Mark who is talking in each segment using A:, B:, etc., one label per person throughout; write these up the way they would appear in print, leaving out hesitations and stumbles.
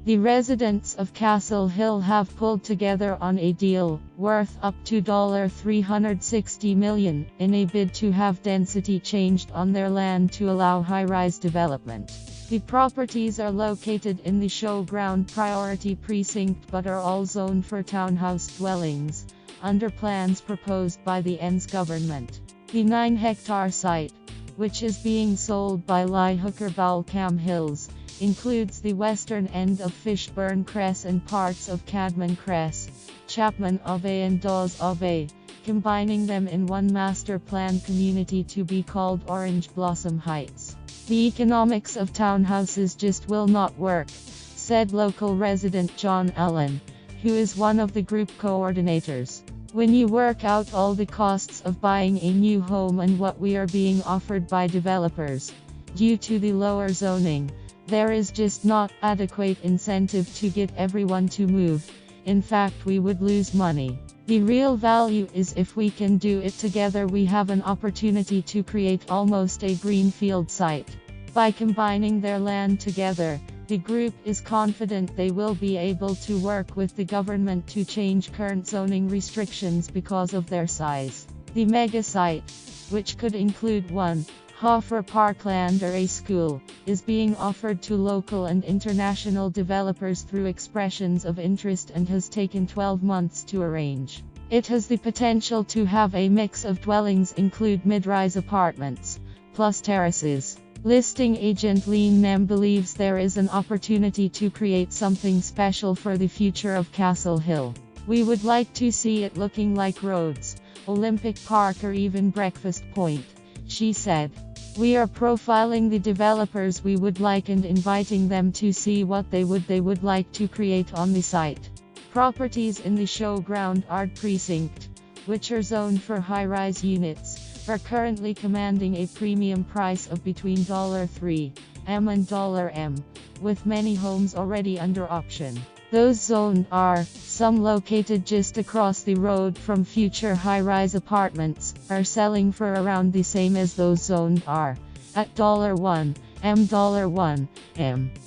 A: The residents of Castle Hill have pulled together on a deal, worth up to $360 million, in a bid to have density changed on their land to allow high-rise development. The properties are located in the Showground Priority Precinct but are all zoned for townhouse dwellings, under plans proposed by the ENS government. The 9-hectare site, which is being sold by Lyhooker Balcam Hills, includes the western end of Fishburn Cress and parts of Cadman Cress, Chapman Ave and Dawes Ave, combining them in one master plan community to be called Orange Blossom Heights. The economics of townhouses just will not work, said local resident John Allen, who is one of the group coordinators. When you work out all the costs of buying a new home and what we are being offered by developers, due to the lower zoning, there is just not adequate incentive to get everyone to move. In fact, we would lose money. The real value is if we can do it together. We have an opportunity to create almost a greenfield site. By combining their land together, the group is confident they will be able to work with the government to change current zoning restrictions because of their size. The mega site, which could include one Hoffer Parkland or a school, is being offered to local and international developers through expressions of interest and has taken 12 months to arrange. It has the potential to have a mix of dwellings, include mid-rise apartments, plus terraces. Listing agent Lean Nem believes there is an opportunity to create something special for the future of Castle Hill. We would like to see it looking like Rhodes, Olympic Park or even Breakfast Point, she said. We are profiling the developers we would like and inviting them to see what they would like to create on the site. Properties in the Showground Art Precinct, which are zoned for high-rise units, are currently commanding a premium price of between $3M and $M, with many homes already under option. Those zoned are, some located just across the road from future high-rise apartments, are selling for around the same as those zoned are, at $1M.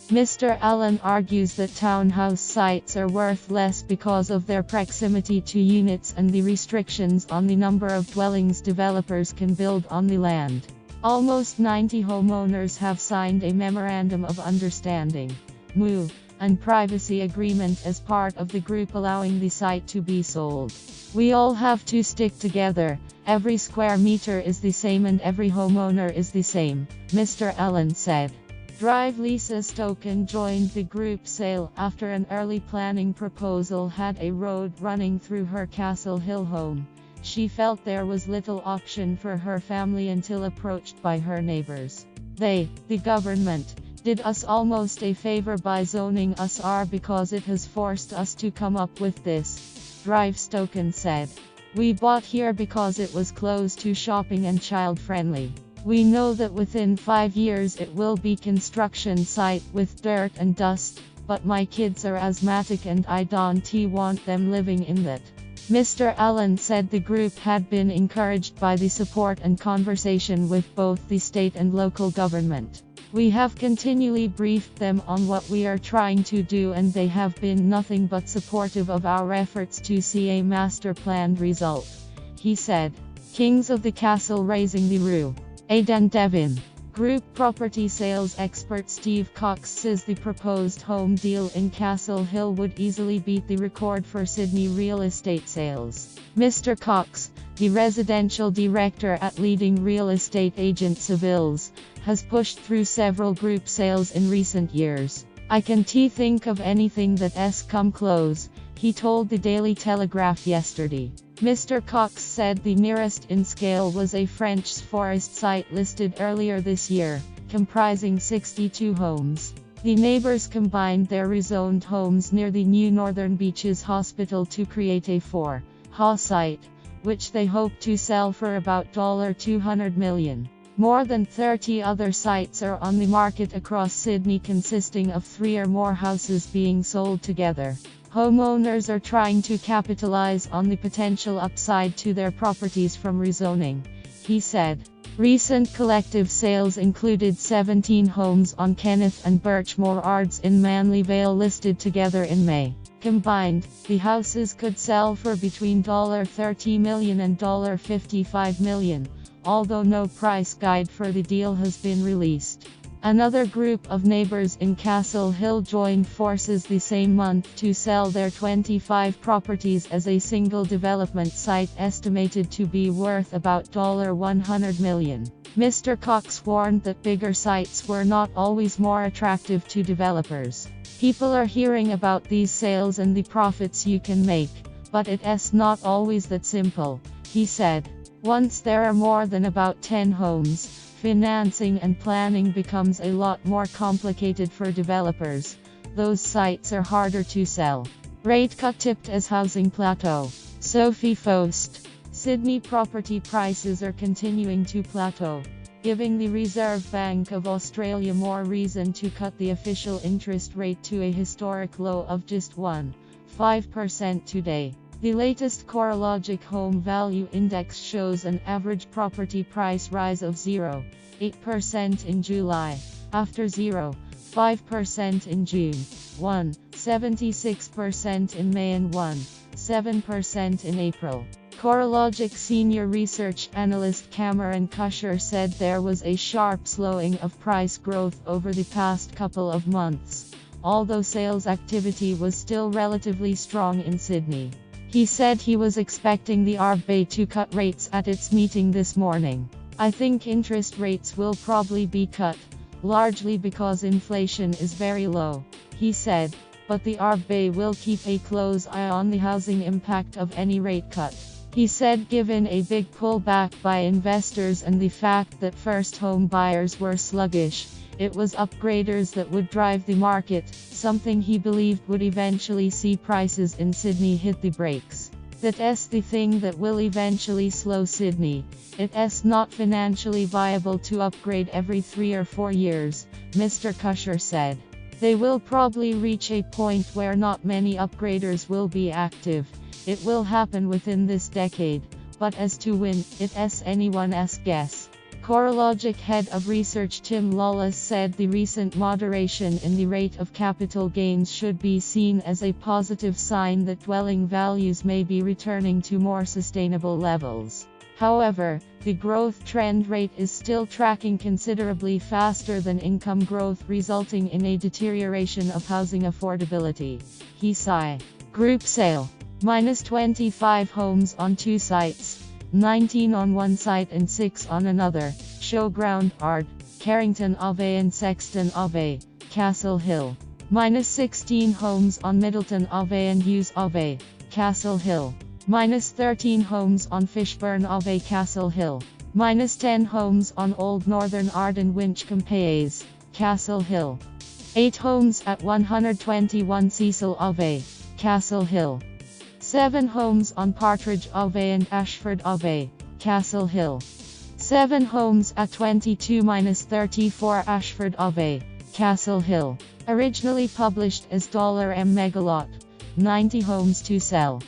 A: Mr. Allen argues that townhouse sites are worth less because of their proximity to units and the restrictions on the number of dwellings developers can build on the land. Almost 90 homeowners have signed a Memorandum of Understanding, MOU, and privacy agreement as part of the group allowing the site to be sold. We all have to stick together, every square meter is the same and every homeowner is the same, Mr. Allen said. Drive Lisa Stoken joined the group sale after an early planning proposal had a road running through her Castle Hill home. She felt there was little option for her family until approached by her neighbors. They, the government, did us almost a favor by zoning us R because it has forced us to come up with this, Drive Stoken said. We bought here because it was close to shopping and child-friendly. We know that within 5 years it will be construction site with dirt and dust, but my kids are asthmatic and I don't want them living in that. Mr. Allen said the group had been encouraged by the support and conversation with both the state and local government. We have continually briefed them on what we are trying to do and they have been nothing but supportive of our efforts to see a master plan result, he said. Kings of the Castle raising the roof. Aidan Devin. Group property sales expert Steve Cox says the proposed home deal in Castle Hill would easily beat the record for Sydney real estate sales. Mr. Cox, the residential director at leading real estate agent Savills, has pushed through several group sales in recent years. I can't think of anything that's come close, he told the Daily Telegraph yesterday. Mr. Cox said the nearest in scale was a French Forest site listed earlier this year, comprising 62 homes. The neighbors combined their rezoned homes near the new Northern Beaches Hospital to create a 4-ha site, which they hope to sell for about $200 million. More than 30 other sites are on the market across Sydney consisting of 3 or more houses being sold together. Homeowners are trying to capitalize on the potential upside to their properties from rezoning, he said. Recent collective sales included 17 homes on Kenneth and Birchmore Ards in Manly Vale listed together in May. Combined, the houses could sell for between $30 million and $55 million, although no price guide for the deal has been released. Another group of neighbors in Castle Hill joined forces the same month to sell their 25 properties as a single development site estimated to be worth about $100 million. Mr. Cox warned that bigger sites were not always more attractive to developers. People are hearing about these sales and the profits you can make, but it's not always that simple, he said. Once there are more than about 10 homes, financing and planning becomes a lot more complicated for developers. Those sites are harder to sell. Rate cut tipped as housing plateau. Sophie Faust. Sydney property prices are continuing to plateau, giving the Reserve Bank of Australia more reason to cut the official interest rate to a historic low of just 1.5% today. The latest CoreLogic Home Value Index shows an average property price rise of 0.8% in July, after 0.5% in June, 1.76% in May and 1.7% in April. CoreLogic senior research analyst Cameron Cusher said there was a sharp slowing of price growth over the past couple of months, although sales activity was still relatively strong in Sydney. He said he was expecting the RBA to cut rates at its meeting this morning. I think interest rates will probably be cut, largely because inflation is very low, he said, but the RBA will keep a close eye on the housing impact of any rate cut. He said given a big pullback by investors and the fact that first home buyers were sluggish, it was upgraders that would drive the market, something he believed would eventually see prices in Sydney hit the brakes. That's the thing that will eventually slow Sydney. It's not financially viable to upgrade every 3 or 4 years, Mr. Cusher said. They will probably reach a point where not many upgraders will be active. It will happen within this decade, but as to when, it's anyone's guess. CoreLogic head of research Tim Lawless said the recent moderation in the rate of capital gains should be seen as a positive sign that dwelling values may be returning to more sustainable levels. However, the growth trend rate is still tracking considerably faster than income growth, resulting in a deterioration of housing affordability. He sighed. Group sale. -25 homes on 2 sites. 19 on one site and 6 on another. Showground Ard, Carrington Ave and Sexton Ave, Castle Hill. -16 homes on Middleton Ave and Hughes Ave, Castle Hill. -13 homes on Fishburn Ave, Castle Hill. -10 homes on Old Northern Ard and Winchcombe Pays, Castle Hill. 8 homes at 121 Cecil Ave, Castle Hill. 7 homes on Partridge Ave and Ashford Ave, Castle Hill. 7 homes at 22-34 Ashford Ave, Castle Hill. Originally published as $M Megalot. 90 homes to sell.